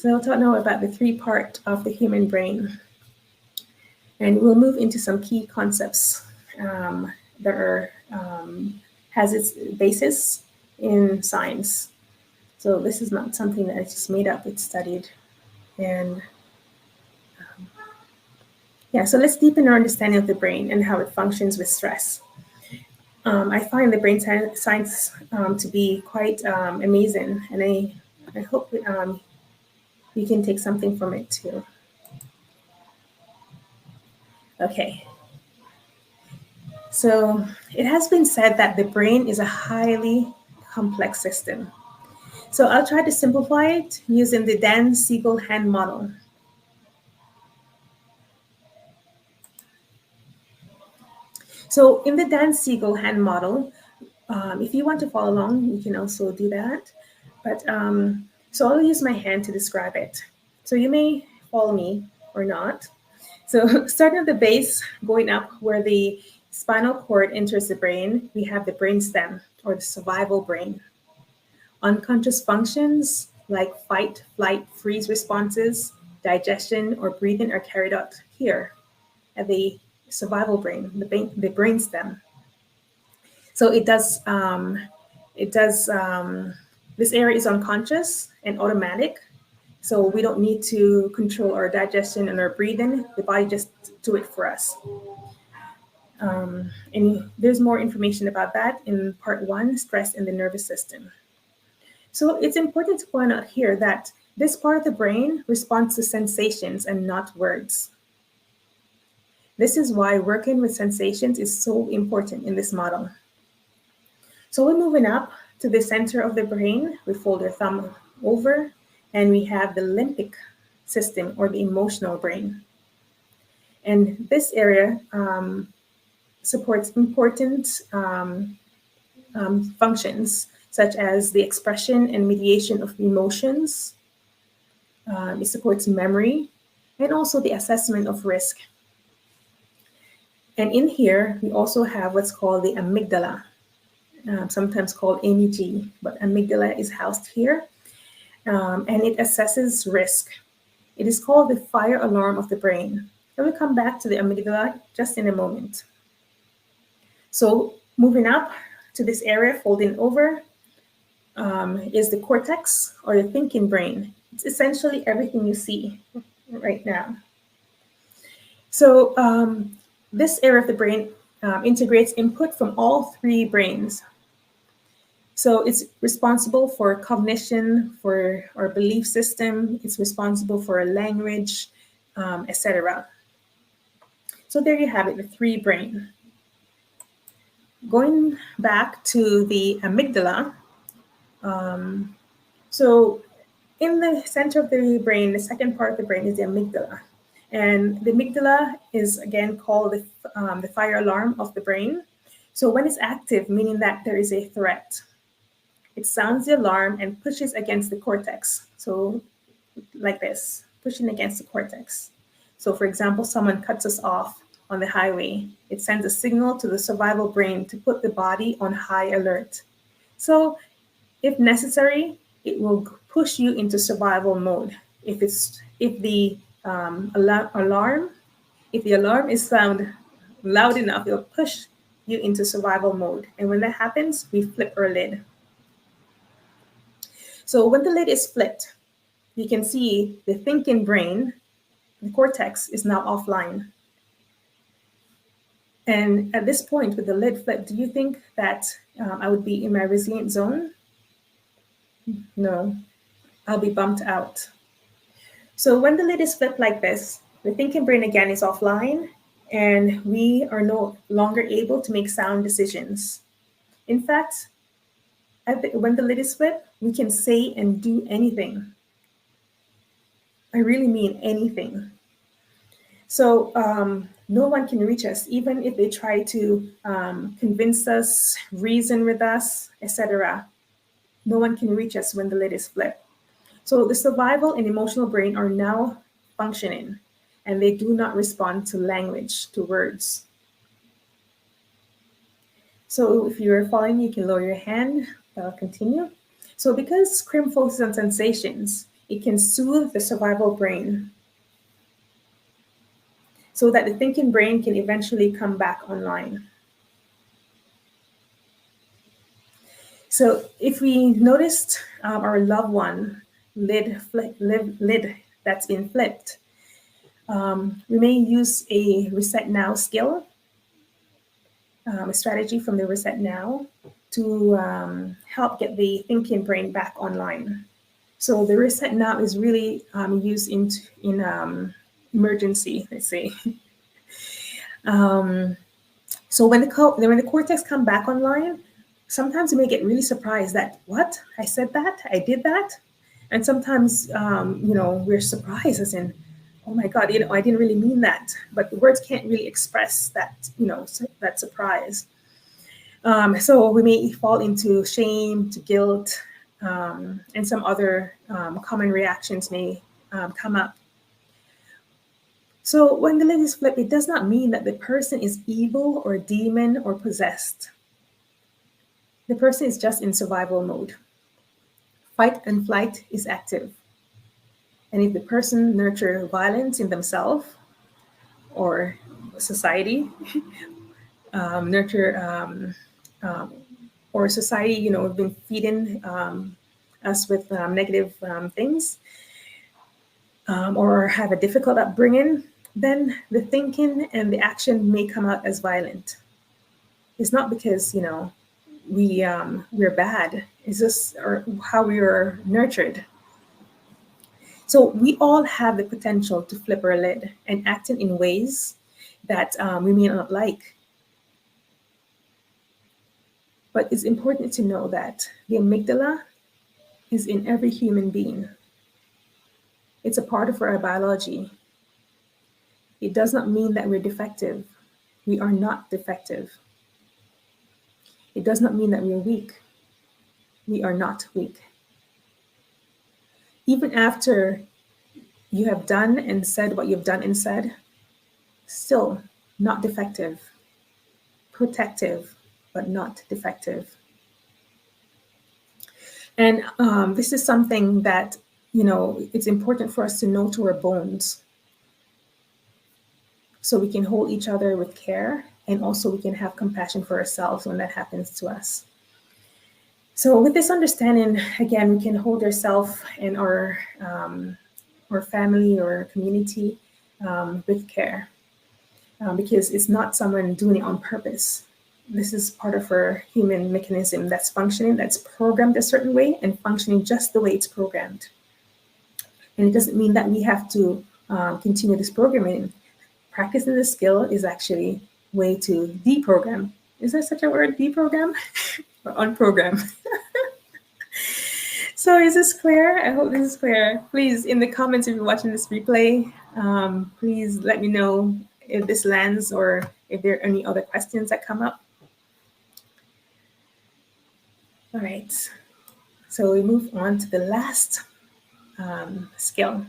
So I'll talk now about the three-part of the human brain. And we'll move into some key concepts that are has its basis in science. So this is not something that I just made up, it's studied. And yeah, so let's deepen our understanding of the brain and how it functions with stress. I find the brain science to be quite amazing, and I hope you can take something from it too. Okay. So it has been said that the brain is a highly complex system. So I'll try to simplify it using the Dan Siegel hand model. So in the Dan Siegel hand model, if you want to follow along, you can also do that. But so I'll use my hand to describe it. So you may follow me or not. So starting at the base, going up where the spinal cord enters the brain, we have the brainstem, or the survival brain. Unconscious functions like fight, flight, freeze responses, digestion, or breathing are carried out here at the survival brain, the brainstem. So this area is unconscious and automatic. So we don't need to control our digestion and our breathing. The body just do it for us. And there's more information about that in part 1, stress in the nervous system. So it's important to point out here that this part of the brain responds to sensations and not words. This is why working with sensations is so important in this model. So we're moving up to the center of the brain. We fold our thumb over, and we have the limbic system, or the emotional brain. And this area supports important functions, such as the expression and mediation of emotions. It supports memory and also the assessment of risk. And in here, we also have what's called the amygdala, sometimes called MEG, but amygdala is housed here. And it assesses risk. It is called the fire alarm of the brain. And we'll come back to the amygdala just in a moment. So moving up to this area, folding over, is the cortex, or the thinking brain. It's essentially everything you see right now. So this area of the brain integrates input from all 3 brains. So it's responsible for cognition, for our belief system. It's responsible for our language, etc. So there you have it, the 3 brain. Going back to the amygdala, so in the center of the brain, the second part of the brain is the amygdala. And the amygdala is again called the fire alarm of the brain. So when it's active, meaning that there is a threat, it sounds the alarm and pushes against the cortex. So like this, pushing against the cortex. So for example, someone cuts us off on the highway. It sends a signal to the survival brain to put the body on high alert. So if necessary, it will push you into survival mode. If the alarm is sound loud enough, it'll push you into survival mode. And when that happens, we flip our lid. So when the lid is flipped, you can see the thinking brain, the cortex, is now offline. And at this point, with the lid flipped, do you think that I would be in my resilient zone? No, I'll be bumped out. So when the lid is flipped like this, the thinking brain again is offline, and we are no longer able to make sound decisions. In fact, when the lid is flipped, we can say and do anything. I really mean anything. So no one can reach us, even if they try to convince us, reason with us, etc. No one can reach us when the lid is flipped. So the survival and emotional brain are now functioning, and they do not respond to language, to words. So if you're following, you can lower your hand. I'll continue. So because CRIM focuses on sensations, It can soothe the survival brain so that the thinking brain can eventually come back online. So if we noticed our loved one lid that's been flipped, we may use a reset now skill, a strategy from the reset now to help get the thinking brain back online. So the reset now is really used in emergency, let's say. So when the cortex come back online, sometimes you may get really surprised that, what? I said that? I did that? And sometimes, we're surprised as in, oh my God, I didn't really mean that. But the words can't really express that, that surprise. So we may fall into shame, to guilt, and some other common reactions may come up. So when the lid is flipped, it does not mean that the person is evil or demon or possessed. The person is just in survival mode. Fight and flight is active. And if the person nurture violence in themselves or society, or society, have been feeding us with negative things, or have a difficult upbringing, then the thinking and the action may come out as violent. It's not because we're bad. It's just how we are nurtured. So we all have the potential to flip our lid and act in ways that we may not like. But it's important to know that the amygdala is in every human being. It's a part of our biology. It does not mean that we're defective. We are not defective. It does not mean that we're weak. We are not weak. Even after you have done and said what you've done and said, still not defective. Protective, but not defective. And this is something that, it's important for us to know to our bones. So we can hold each other with care, and also we can have compassion for ourselves when that happens to us. So with this understanding, again, we can hold ourselves and our family or community with care, because it's not someone doing it on purpose. This is part of our human mechanism that's functioning, that's programmed a certain way and functioning just the way it's programmed. And it doesn't mean that we have to continue this programming. Practicing the skill is actually a way to deprogram. Is there such a word, deprogram? Or unprogram? So is this clear? I hope this is clear. Please, in the comments, if you're watching this replay, please let me know if this lands or if there are any other questions that come up. All right, so we move on to the last skill.